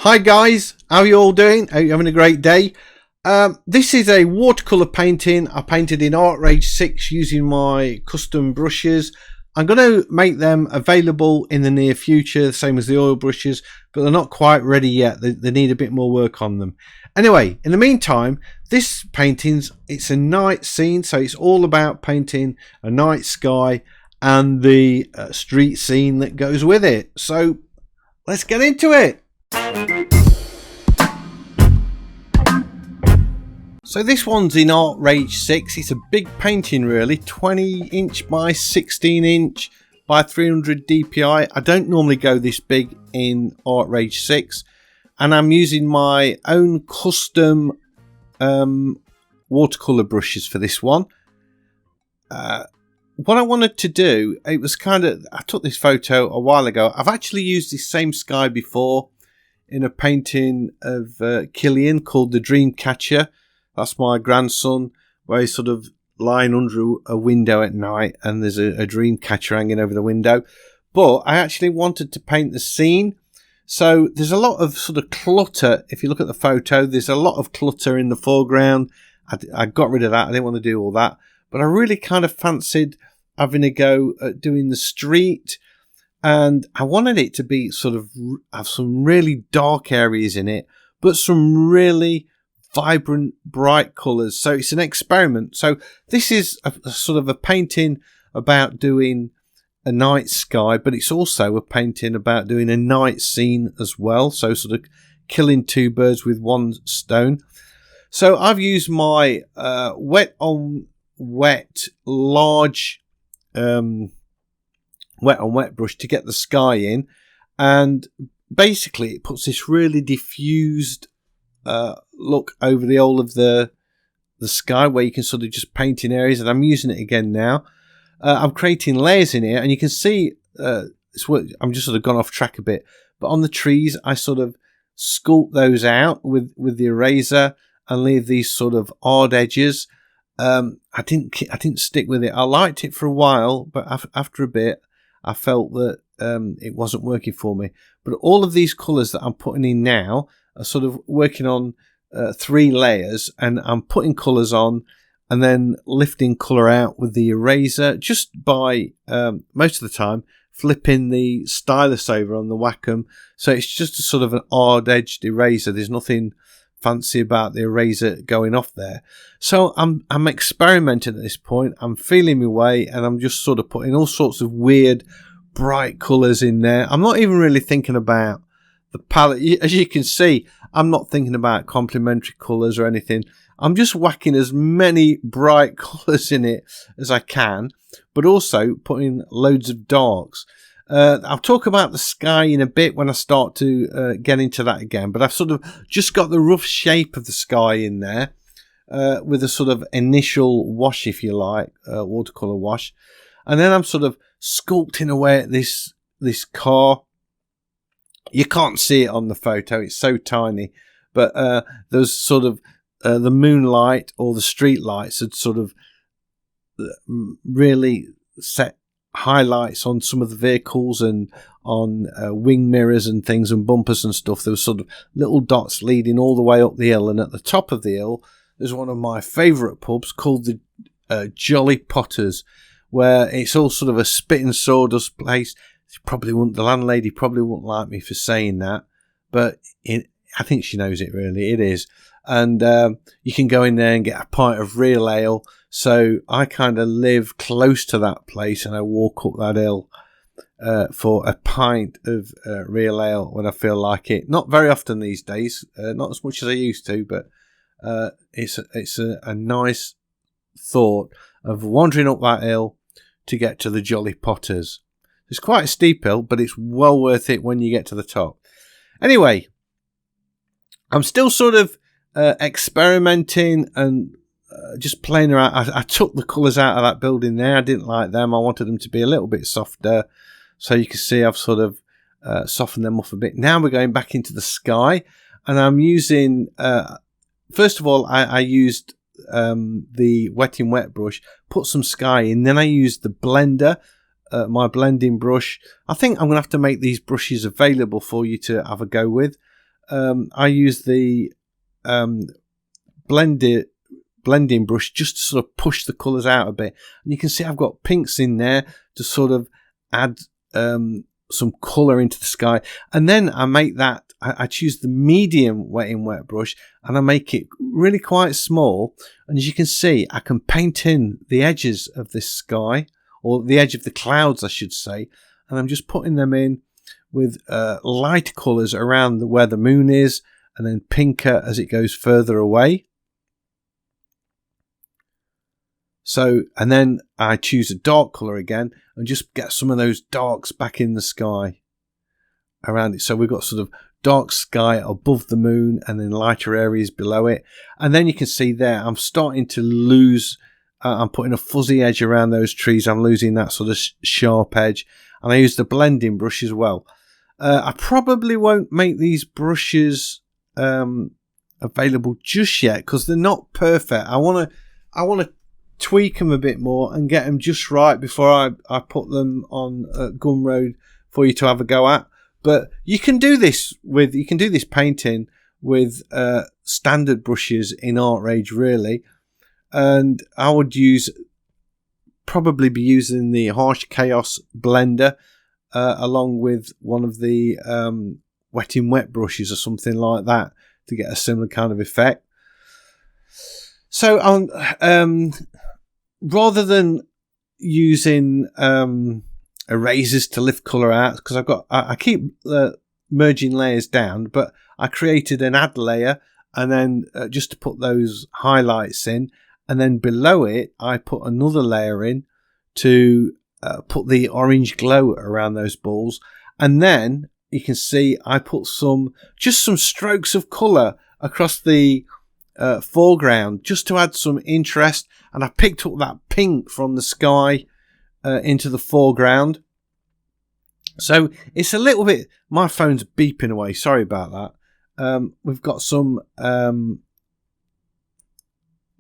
Hi guys, how are you all doing? Are you having a great day? This is a watercolour painting I painted in Artrage 6 using my custom brushes. I'm going to make them available in the near future, same as the oil brushes, but they're not quite ready yet. They need a bit more work on them. Anyway, in the meantime, this it's a night scene, so it's all about painting a night sky and the street scene that goes with it. So let's get into it. So this one's in Artrage 6. It's a big painting really, 20 inch by 16 inch by 300 dpi. I don't normally go this big in Artrage 6, and I'm using my own custom watercolor brushes for this one. What I wanted to do, I took this photo a while ago. I've actually used this same sky before in a painting of Killian called The Dream Catcher. That's my grandson, where he's sort of lying under a window at night and there's a dream catcher hanging over the window. But I actually wanted to paint the scene. So there's a lot of sort of clutter. If you look at the photo, there's a lot of clutter in the foreground. I got rid of that. I didn't want to do all that. But I really kind of fancied having a go at doing the street. And I wanted it to be sort of have some really dark areas in it, but some really vibrant, bright colours. So it's an experiment. So this is a sort of a painting about doing a night sky, but it's also a painting about doing a night scene as well. So sort of killing two birds with one stone. So I've used my wet on wet large wet on wet brush to get the sky in, and basically it puts this really diffused look over the whole of the sky, where you can sort of just paint in areas. And I'm using it again now. I'm creating layers in here, and you can see I'm just sort of gone off track a bit, but on the trees I sort of sculpt those out with the eraser and leave these sort of odd edges. I didn't stick with it. I liked it for a while, but after a bit I felt that it wasn't working for me. But all of these colours that I'm putting in now are sort of working on 3 layers, and I'm putting colours on and then lifting colour out with the eraser, just by most of the time flipping the stylus over on the Wacom. So it's just a sort of an odd edged eraser. There's nothing fancy about the eraser going off there. So I'm experimenting at this point. I'm feeling my way, and I'm just sort of putting all sorts of weird bright colours in there. I'm not even really thinking about the palette. As you can see, I'm not thinking about complementary colours or anything. I'm just whacking as many bright colours in it as I can, but also putting loads of darks. I'll talk about the sky in a bit when I start to get into that again, but I've sort of just got the rough shape of the sky in there with a sort of initial wash, if you like, watercolour wash. And then I'm sort of sculpting away at this car. You can't see it on the photo, it's so tiny, but there's sort of the moonlight or the street lights had sort of really set highlights on some of the vehicles and on wing mirrors and things and bumpers and stuff. There was sort of little dots leading all the way up the hill, and at the top of the hill there's one of my favourite pubs called the Jolly Potters, where it's all sort of a spit and sawdust place. The landlady probably wouldn't like me for saying that, but I think she knows it really. It is. And you can go in there and get a pint of real ale. So I kind of live close to that place, and I walk up that hill for a pint of real ale when I feel like it. Not very often these days, not as much as I used to, but it's a nice thought of wandering up that hill to get to the Jolly Potters. It's quite a steep hill, but it's well worth it when you get to the top. Anyway, I'm still sort of experimenting and just playing around. I took the colours out of that building there. I didn't like them. I wanted them to be a little bit softer. So you can see I've sort of softened them off a bit. Now we're going back into the sky, and I'm using, first of all, I used the wet in wet brush, put some sky in. Then I used the blender, my blending brush. I think I'm going to have to make these brushes available for you to have a go with. I use the blending brush just to sort of push the colours out a bit. And you can see I've got pinks in there to sort of add some colour into the sky. And then I make that, I choose the medium wet brush, and I make it really quite small. And as you can see, I can paint in the edges of this sky, or the edge of the clouds, I should say. And I'm just putting them in with light colours around where the moon is, and then pinker as it goes further away. So, and then I choose a dark colour again and just get some of those darks back in the sky around it. So we've got sort of dark sky above the moon and then lighter areas below it. And then you can see there, I'm starting to lose, I'm putting a fuzzy edge around those trees. I'm losing that sort of sharp edge. And I use the blending brush as well. I probably won't make these brushes available just yet because they're not perfect. I want to tweak them a bit more and get them just right before I put them on Gumroad for you to have a go at. But you can do this painting with standard brushes in Artrage, really. And I would probably be using the Harsh Chaos blender along with one of the wet in wet brushes or something like that to get a similar kind of effect. So rather than using erasers to lift colour out, because I keep merging layers down, but I created an add layer and then just to put those highlights in, and then below it I put another layer in to put the orange glow around those balls. And then you can see I put some strokes of colour across the foreground just to add some interest, and I picked up that pink from the sky into the foreground. So it's a little bit, my phone's beeping away, sorry about that. We've got some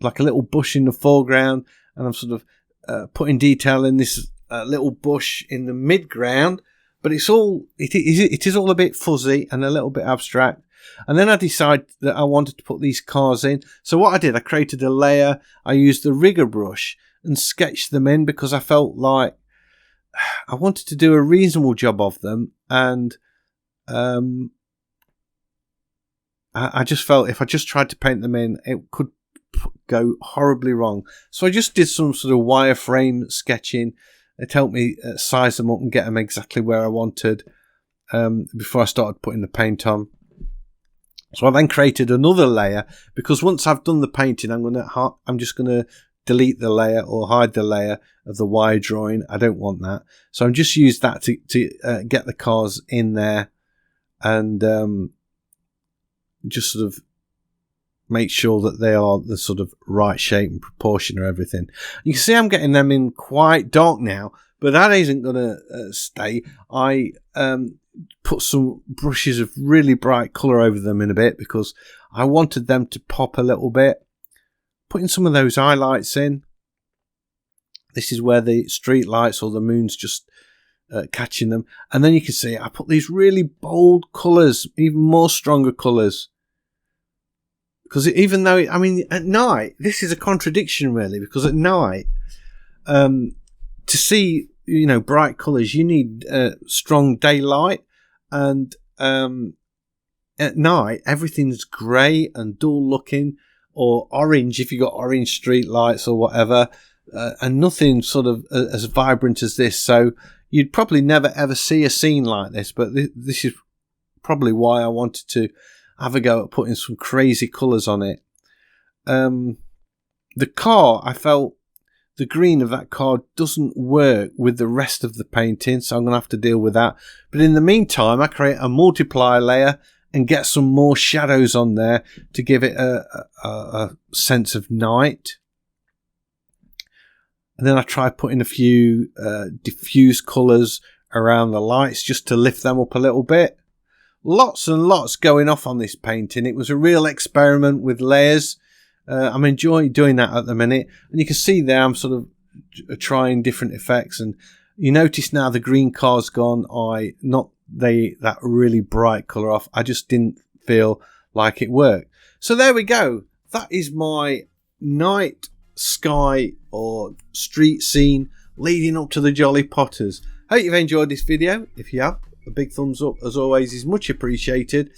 like a little bush in the foreground, and I'm sort of putting detail in this little bush in the midground, but it is all a bit fuzzy and a little bit abstract. And then I decided that I wanted to put these cars in. So what I did, I created a layer. I used the rigger brush and sketched them in because I felt like I wanted to do a reasonable job of them. And I just felt if I just tried to paint them in, it could go horribly wrong. So I just did some sort of wireframe sketching. It helped me size them up and get them exactly where I wanted before I started putting the paint on. So I then created another layer because once I've done the painting, I'm just gonna delete the layer or hide the layer of the wire drawing. I don't want that, so I'm just used that to get the cars in there and just sort of make sure that they are the sort of right shape and proportion of everything. You can see I'm getting them in quite dark now, but that isn't gonna stay. I put some brushes of really bright colour over them in a bit because I wanted them to pop a little bit. Putting some of those highlights in. This is where the street lights or the moon's just catching them. And then you can see I put these really bold colours, even more stronger colours. Because even though, at night, this is a contradiction really, because at night, to see, bright colours, you need strong daylight. And at night, everything's grey and dull looking, or orange if you got orange street lights or whatever, and nothing sort of as vibrant as this. So you'd probably never ever see a scene like this, but this is probably why I wanted to have a go at putting some crazy colours on it. The car, I felt the green of that car doesn't work with the rest of the painting, so I'm going to have to deal with that. But in the meantime, I create a multiplier layer and get some more shadows on there to give it a sense of night. And then I try putting a few diffuse colours around the lights just to lift them up a little bit. Lots and lots going off on this painting. It was a real experiment with layers. I'm enjoying doing that at the minute, and you can see there I'm sort of trying different effects. And you notice now the green car's gone. That really bright colour off. I just didn't feel like it worked. So there we go. That is my night sky or street scene leading up to the Jolly Potters. Hope you've enjoyed this video. If you have, a big thumbs up as always is much appreciated.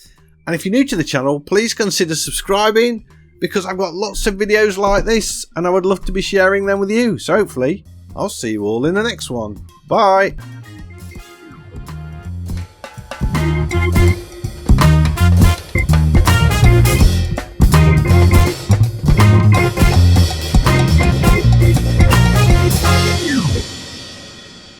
And if you're new to the channel, please consider subscribing, because I've got lots of videos like this and I would love to be sharing them with you. So hopefully I'll see you all in the next one. Bye.